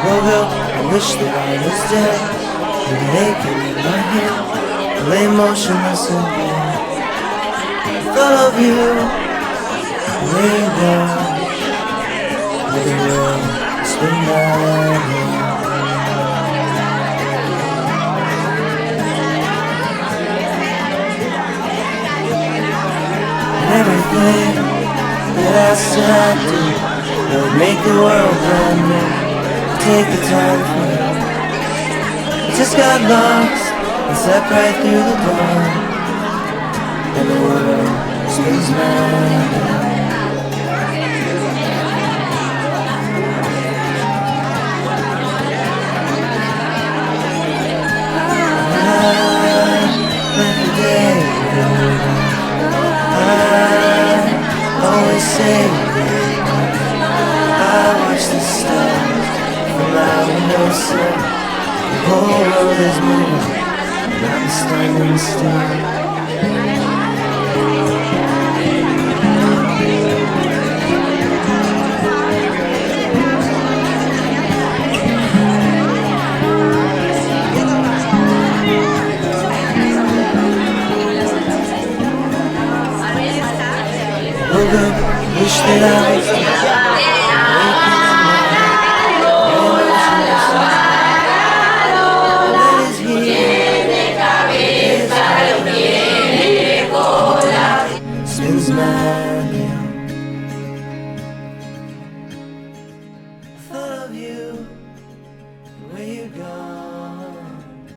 Woke up, I wish that I was dead. With an aching in my head, I lay motionless in bed. Thought of you, laying down, with the world spin round. Everything that I said I'd do would make the world brand new. Take the time for me. I just got lost and slept right through the dawn, and the world spins round. Let the day go by. I always say I watch the stars from my windowsill. The whole world is moving, and I'm standing still. Woke up, wish that I was